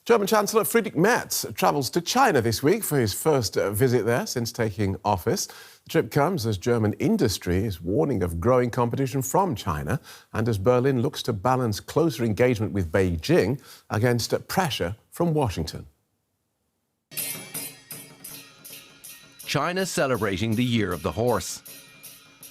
German Chancellor Friedrich Merz travels to China this week for his first visit there since taking office. The trip comes as German industry is warning of growing competition from China and as Berlin looks to balance closer engagement with Beijing against pressure from Washington. China celebrating the Year of the Horse.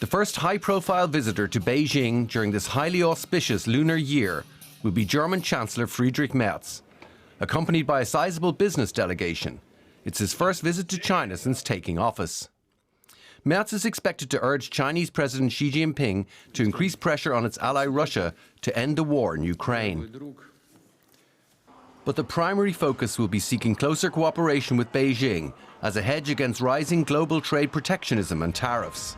The first high-profile visitor to Beijing during this highly auspicious lunar year will be German Chancellor Friedrich Merz, accompanied by a sizable business delegation. It's his first visit to China since taking office. Merz is expected to urge Chinese President Xi Jinping to increase pressure on its ally Russia to end the war in Ukraine. But the primary focus will be seeking closer cooperation with Beijing as a hedge against rising global trade protectionism and tariffs.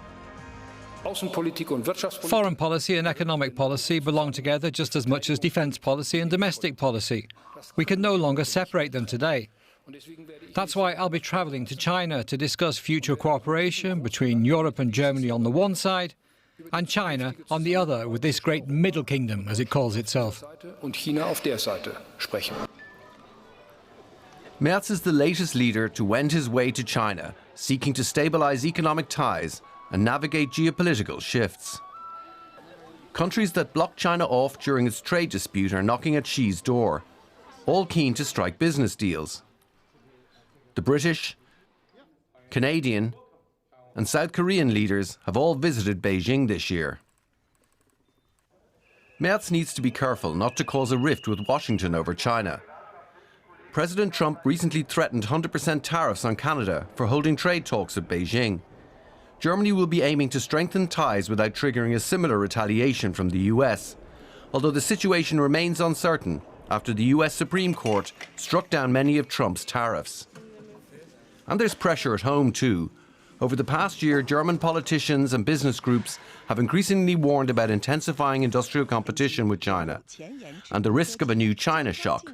Foreign policy and economic policy belong together just as much as defence policy and domestic policy. We can no longer separate them today. That's why I'll be travelling to China to discuss future cooperation between Europe and Germany on the one side and China on the other, with this great middle kingdom, as it calls itself. Merz is the latest leader to wend his way to China, seeking to stabilise economic ties and navigate geopolitical shifts. Countries that blocked China off during its trade dispute are knocking at Xi's door, all keen to strike business deals. The British, Canadian and South Korean leaders have all visited Beijing this year. Merz needs to be careful not to cause a rift with Washington over China. President Trump recently threatened 100% tariffs on Canada for holding trade talks with Beijing. Germany will be aiming to strengthen ties without triggering a similar retaliation from the US, although the situation remains uncertain after the US Supreme Court struck down many of Trump's tariffs. And there's pressure at home too. Over the past year, German politicians and business groups have increasingly warned about intensifying industrial competition with China and the risk of a new China shock.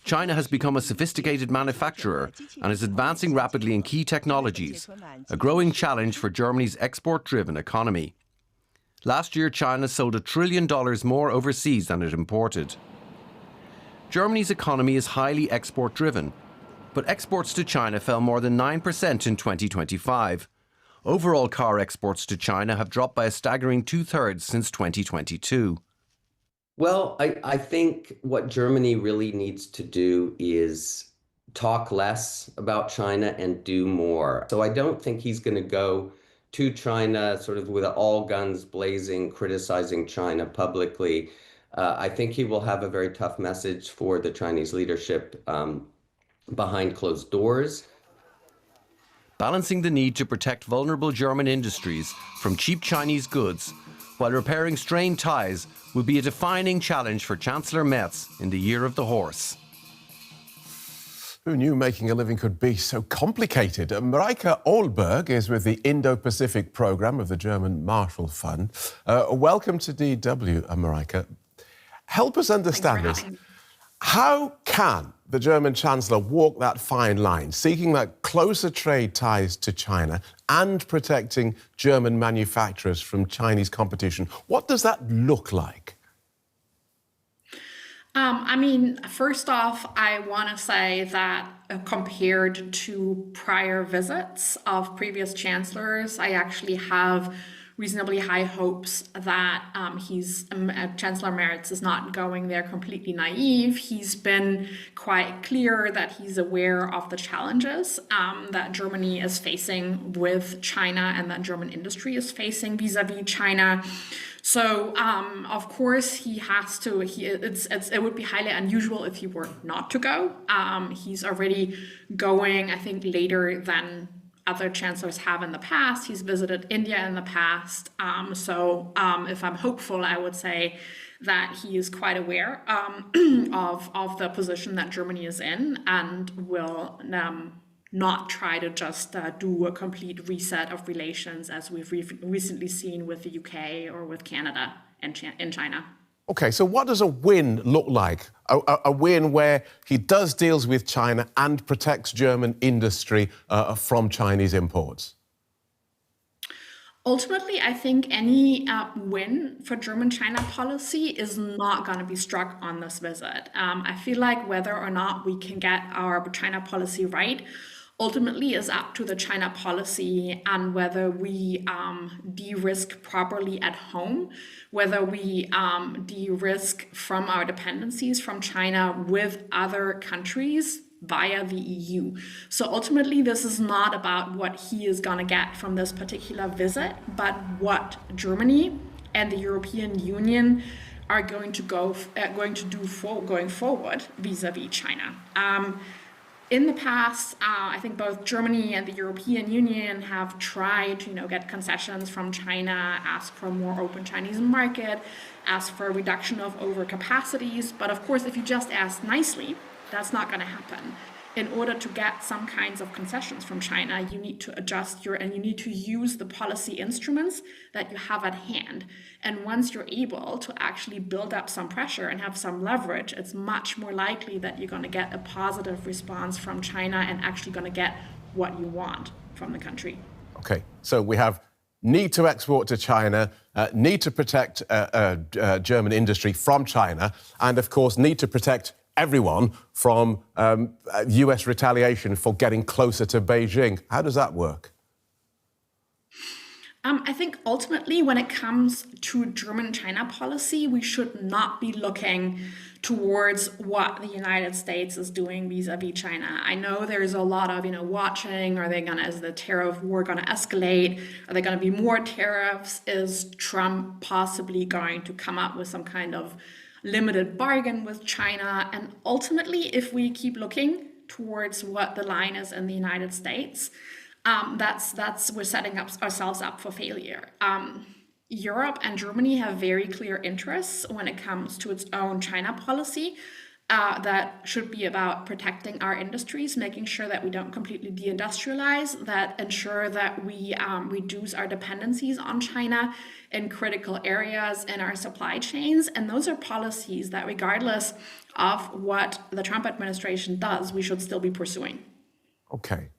China has become a sophisticated manufacturer and is advancing rapidly in key technologies, a growing challenge for Germany's export-driven economy. Last year, China sold $1 trillion more overseas than it imported. Germany's economy is highly export-driven, but exports to China fell more than 9% in 2025. Overall car exports to China have dropped by a staggering 2/3 since 2022. Well, I think what Germany really needs to do is talk less about China and do more. So I don't think he's going to go to China sort of with all guns blazing, criticizing China publicly. I think he will have a very tough message for the Chinese leadership behind closed doors. Balancing the need to protect vulnerable German industries from cheap Chinese goods while repairing strained ties will be a defining challenge for Chancellor Merz in the Year of the Horse. Who knew making a living could be so complicated? Mareike Ohlberg is with the Indo-Pacific programme of the German Marshall Fund. Welcome to DW, Mareike. Help us understand this. How can the German Chancellor walk that fine line, seeking that closer trade ties to China and protecting German manufacturers from Chinese competition? What does that look like? First off, I want to say that compared to prior visits of previous chancellors, I actually have reasonably high hopes that Chancellor Merz is not going there completely naive. He's been quite clear that he's aware of the challenges that Germany is facing with China and that German industry is facing vis-a-vis China. So, of course, he has to. It would be highly unusual if he were not to go. He's already going, I think, later than other chancellors have in the past. He's visited India in the past. If I'm hopeful, I would say that he is quite aware of the position that Germany is in and will not try to just do a complete reset of relations as we've recently seen with the UK or with Canada and in China. OK, so what does a win look like? A win where he does deals with China and protects German industry from Chinese imports? Ultimately, I think any win for German-China policy is not going to be struck on this visit. I feel like whether or not we can get our China policy right ultimately is up to the China policy and whether we de-risk properly at home, whether we de-risk from our dependencies from China with other countries via the EU. So ultimately, this is not about what he is going to get from this particular visit, but what Germany and the European Union are going to do going forward vis-a-vis China. In the past, I think both Germany and the European Union have tried to, get concessions from China, ask for a more open Chinese market, ask for a reduction of overcapacities. But of course, if you just ask nicely, that's not going to happen. In order to get some kinds of concessions from China, you need to adjust and you need to use the policy instruments that you have at hand. And once you're able to actually build up some pressure and have some leverage, it's much more likely that you're going to get a positive response from China and actually going to get what you want from the country. Okay, so we have need to export to China, need to protect German industry from China, and of course need to protect everyone from US retaliation for getting closer to Beijing. How does that work? I think ultimately when it comes to German-China policy, we should not be looking towards what the United States is doing vis-a-vis China. I know there's a lot of, watching. Is the tariff war going to escalate? Are there going to be more tariffs? Is Trump possibly going to come up with some kind of limited bargain with China? And ultimately, if we keep looking towards what the line is in the United States, we're setting ourselves up for failure. Europe and Germany have very clear interests when it comes to its own China policy. That should be about protecting our industries, making sure that we don't completely deindustrialize, that ensure that we reduce our dependencies on China in critical areas in our supply chains. And those are policies that, regardless of what the Trump administration does, we should still be pursuing. Okay,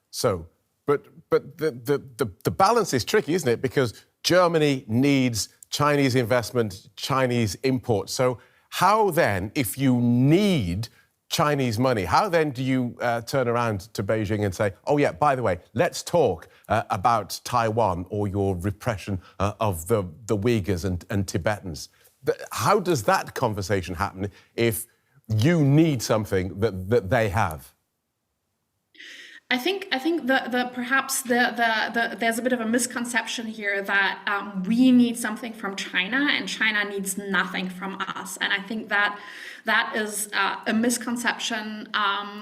so, but the balance is tricky, isn't it? Because Germany needs Chinese investment, Chinese imports. So how then, if you need Chinese money, how then do you turn around to Beijing and say, oh yeah, by the way, let's talk about Taiwan or your repression of the Uyghurs and Tibetans? How does that conversation happen if you need something that they have? I think perhaps there's a bit of a misconception here that we need something from China and China needs nothing from us. And I think that is a misconception.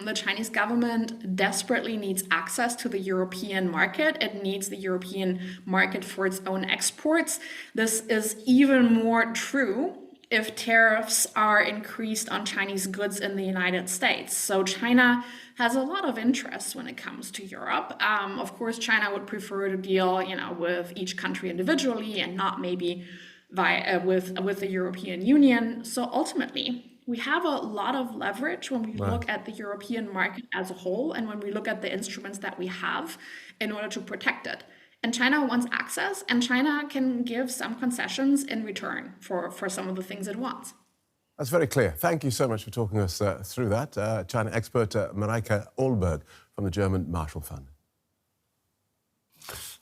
The Chinese government desperately needs access to the European market. It needs the European market for its own exports. This is even more true if tariffs are increased on Chinese goods in the United States. So China has a lot of interest when it comes to Europe. Of course, China would prefer to deal, with each country individually and not maybe with the European Union. So ultimately, we have a lot of leverage when we look at the European market as a whole and when we look at the instruments that we have in order to protect it. And China wants access, and China can give some concessions in return for some of the things it wants. That's very clear. Thank you so much for talking us through that. China expert Mareike Ohlberg from the German Marshall Fund.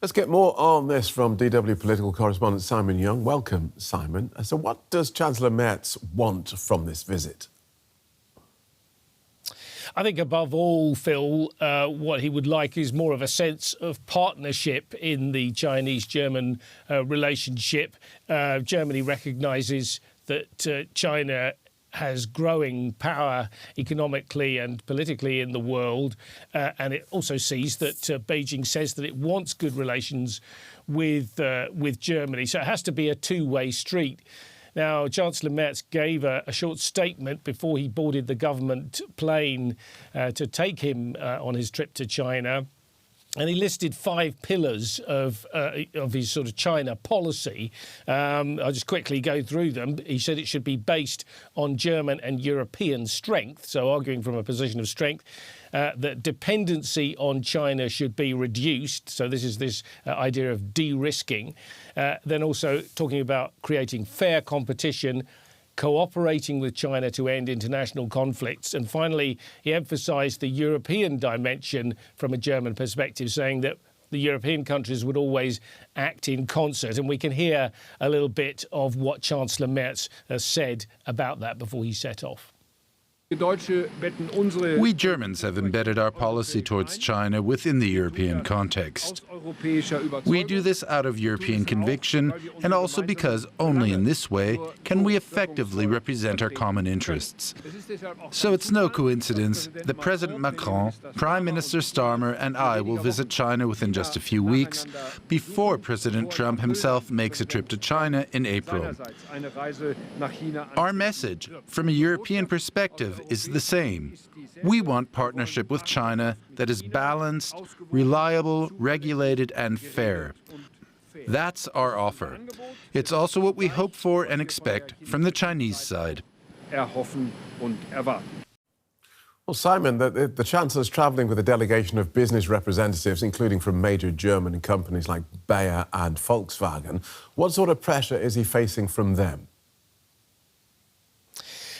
Let's get more on this from DW political correspondent Simon Young. Welcome, Simon. So what does Chancellor Merz want from this visit? I think above all, Phil, what he would like is more of a sense of partnership in the Chinese-German relationship. Germany recognises that China has growing power economically and politically in the world, and it also sees that Beijing says that it wants good relations with Germany. So it has to be a two-way street. Now, Chancellor Merz gave a short statement before he boarded the government plane to take him on his trip to China. And he listed 5 pillars of his sort of China policy. I'll just quickly go through them. He said it should be based on German and European strength, so arguing from a position of strength. That dependency on China should be reduced. So this is this idea of de-risking. Then also talking about creating fair competition, cooperating with China to end international conflicts. And finally, he emphasised the European dimension from a German perspective, saying that the European countries would always act in concert. And we can hear a little bit of what Chancellor Merz has said about that before he set off. We Germans have embedded our policy towards China within the European context. We do this out of European conviction and also because only in this way can we effectively represent our common interests. So it's no coincidence that President Macron, Prime Minister Starmer and I will visit China within just a few weeks before President Trump himself makes a trip to China in April. Our message, from a European perspective, is the same. We want partnership with China that is balanced, reliable, regulated and fair. That's our offer. It's also what we hope for and expect from the Chinese side. Well, Simon, the Chancellor's travelling with a delegation of business representatives, including from major German companies like Bayer and Volkswagen. What sort of pressure is he facing from them?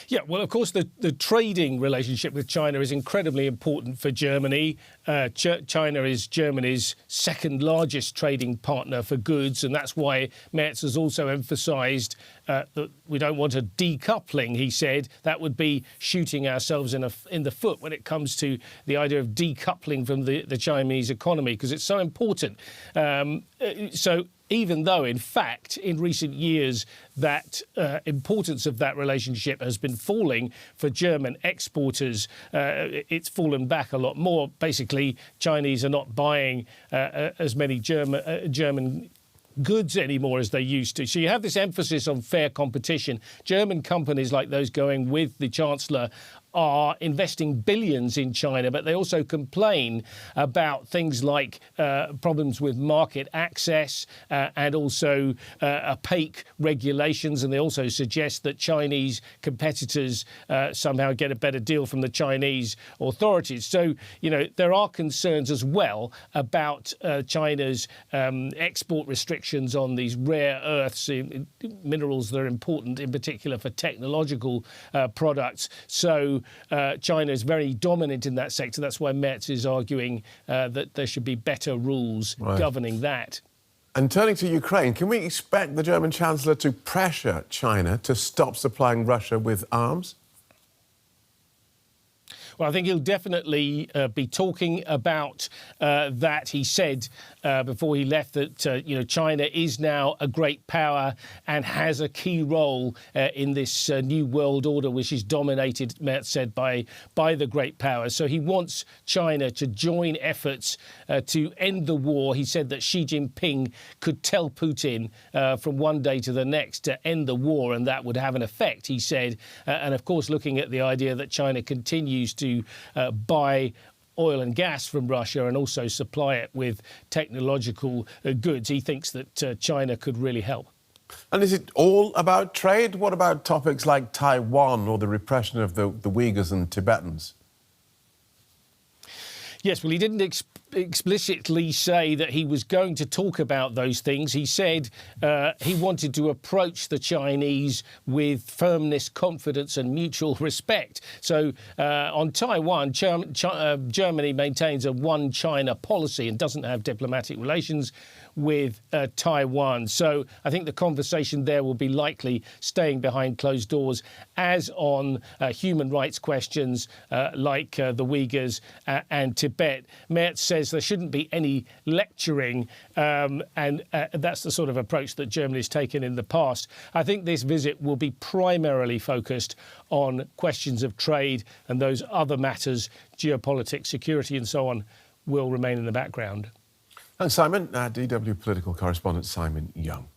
Yeah, well, of course, the trading relationship with China is incredibly important for Germany. China is Germany's second largest trading partner for goods, and that's why Merz has also emphasised that we don't want a decoupling, he said. That would be shooting ourselves in the foot when it comes to the idea of decoupling from the Chinese economy, because it's so important. So even though, in fact, in recent years, that importance of that relationship has been falling for German exporters, it's fallen back a lot more. Basically, Chinese are not buying as many German goods anymore as they used to. So you have this emphasis on fair competition. German companies like those going with the Chancellor are investing billions in China, but they also complain about things like problems with market access and also opaque regulations. And they also suggest that Chinese competitors somehow get a better deal from the Chinese authorities. So, you know, there are concerns as well about China's export restrictions on these rare earths, minerals that are important in particular for technological products. So China is very dominant in that sector. That's why Merz is arguing that there should be better rules governing that. And turning to Ukraine, can we expect the German Chancellor to pressure China to stop supplying Russia with arms? Well, I think he'll definitely be talking about that. He said before he left that China is now a great power and has a key role in this new world order, which is dominated, Merz said, by the great powers. So he wants China to join efforts to end the war. He said that Xi Jinping could tell Putin from one day to the next to end the war, and that would have an effect, he said. And of course, looking at the idea that China continues to buy oil and gas from Russia and also supply it with technological goods, he thinks that China could really help. And is it all about trade? What about topics like Taiwan or the repression of the Uyghurs and Tibetans? Yes, well, he didn't explicitly say that he was going to talk about those things. He said he wanted to approach the Chinese with firmness, confidence and mutual respect. So on Taiwan, Germany maintains a one China policy and doesn't have diplomatic relations with Taiwan. So I think the conversation there will be likely staying behind closed doors, as on human rights questions like the Uyghurs and Tibet. Merz says there shouldn't be any lecturing, and that's the sort of approach that Germany's taken in the past. I think this visit will be primarily focused on questions of trade, and those other matters, geopolitics, security and so on, will remain in the background. Thanks, Simon. DW political correspondent Simon Young.